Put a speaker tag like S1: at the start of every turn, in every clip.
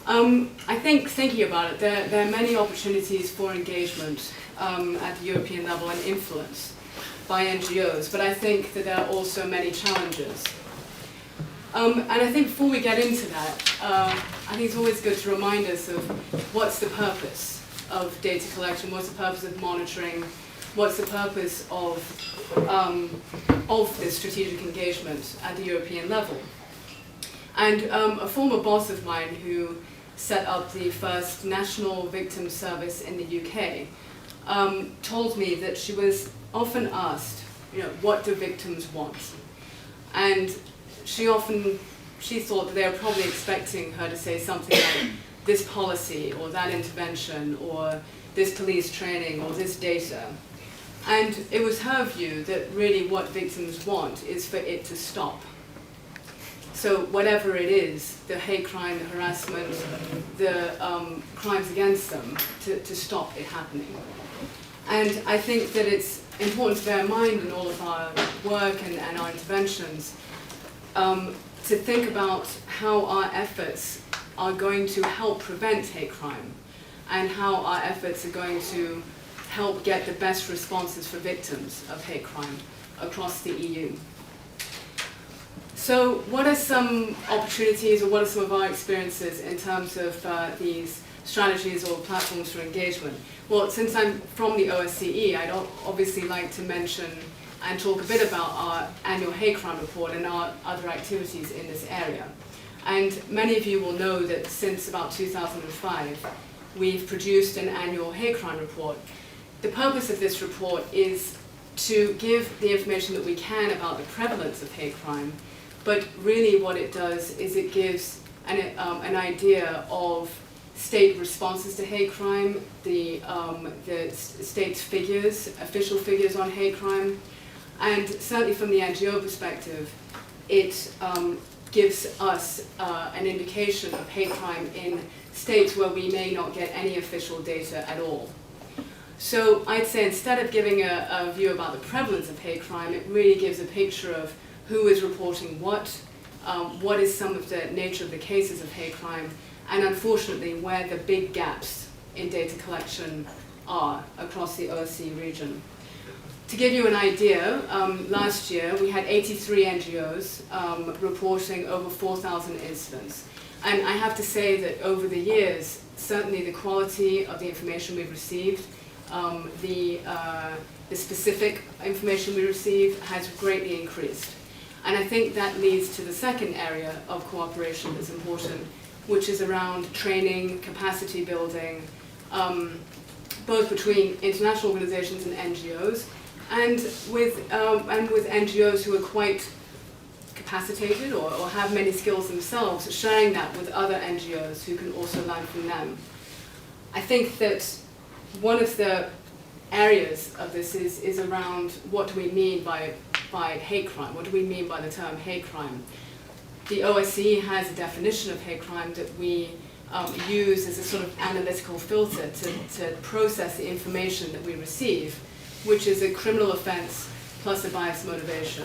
S1: I think, thinking about it, there are many opportunities for engagement at the European level and influence by NGOs, but I think that there are also many challenges. And I think before we get into that, I think it's always good to remind us of what's the purpose of data collection, what's the purpose of monitoring, what's the purpose of this strategic engagement at the European level. And a former boss of mine who set up the first national victim service in the UK told me that she was often asked, what do victims want? And she thought that they were probably expecting her to say something like this policy or that intervention or this police training or this data. And it was her view that really what victims want is for it to stop. So whatever it is, the hate crime, the harassment, the crimes against them, to stop it happening. And I think that it's important to bear in mind in all of our work and our interventions to think about how our efforts are going to help prevent hate crime and how our efforts are going to help get the best responses for victims of hate crime across the EU. So what are some opportunities or what are some of our experiences in terms of these strategies or platforms for engagement? Well, since I'm from the OSCE, I'd obviously like to mention and talk a bit about our annual hate crime report and our other activities in this area. And many of you will know that since about 2005, we've produced an annual hate crime report. The purpose of this report is to give the information that we can about the prevalence of hate crime, but really what it does is it gives an idea of state responses to hate crime, the state's figures, official figures on hate crime, and certainly from the NGO perspective, it gives us an indication of hate crime in states where we may not get any official data at all. So I'd say instead of giving a view about the prevalence of hate crime, it really gives a picture of who is reporting what is some of the nature of the cases of hate crime, and unfortunately where the big gaps in data collection are across the OSCE region. To give you an idea, last year we had 83 NGOs reporting over 4,000 incidents. And I have to say that over the years, certainly the quality of the information we've received, the specific information we receive has greatly increased. And I think that leads to the second area of cooperation that's important, which is around training, capacity building, both between international organizations and NGOs, and with NGOs who are quite capacitated or have many skills themselves, sharing that with other NGOs who can also learn from them. I think that one of the areas of this is around what do we mean by hate crime? What do we mean by the term hate crime? The OSCE has a definition of hate crime that we use as a sort of analytical filter to process the information that we receive, which is a criminal offense plus a biased motivation.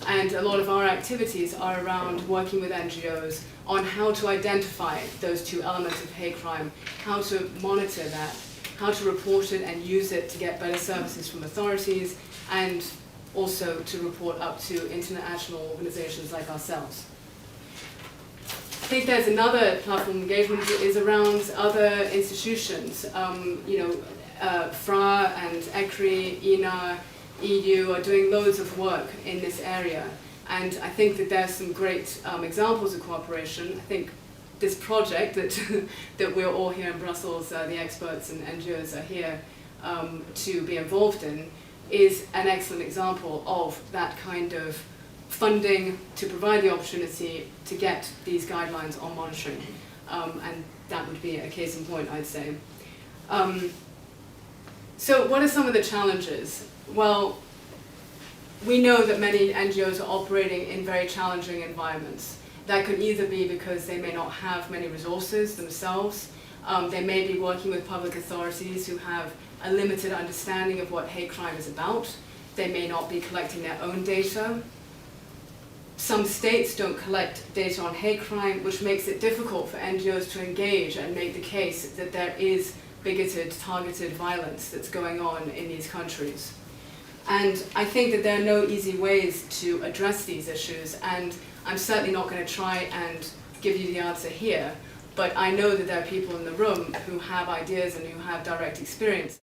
S1: And a lot of our activities are around working with NGOs on how to identify those two elements of hate crime, how to monitor that, how to report it and use it to get better services from authorities, and also to report up to international organizations like ourselves. I think there's another platform engagement that is around other institutions. FRA and ECRI, ENA, EU are doing loads of work in this area. And I think that there's some great examples of cooperation. I think this project that we're all here in Brussels, the experts and NGOs are here to be involved in, is an excellent example of that kind of funding to provide the opportunity to get these guidelines on monitoring. And that would be a case in point, I'd say. So what are some of the challenges? Well, we know that many NGOs are operating in very challenging environments. That could either be because they may not have many resources themselves, they may be working with public authorities who have a limited understanding of what hate crime is about, they may not be collecting their own data, some states don't collect data on hate crime, which makes it difficult for NGOs to engage and make the case that there is bigoted, targeted violence that's going on in these countries. And I think that there are no easy ways to address these issues, and I'm certainly not going to try and give you the answer here, but I know that there are people in the room who have ideas and who have direct experience.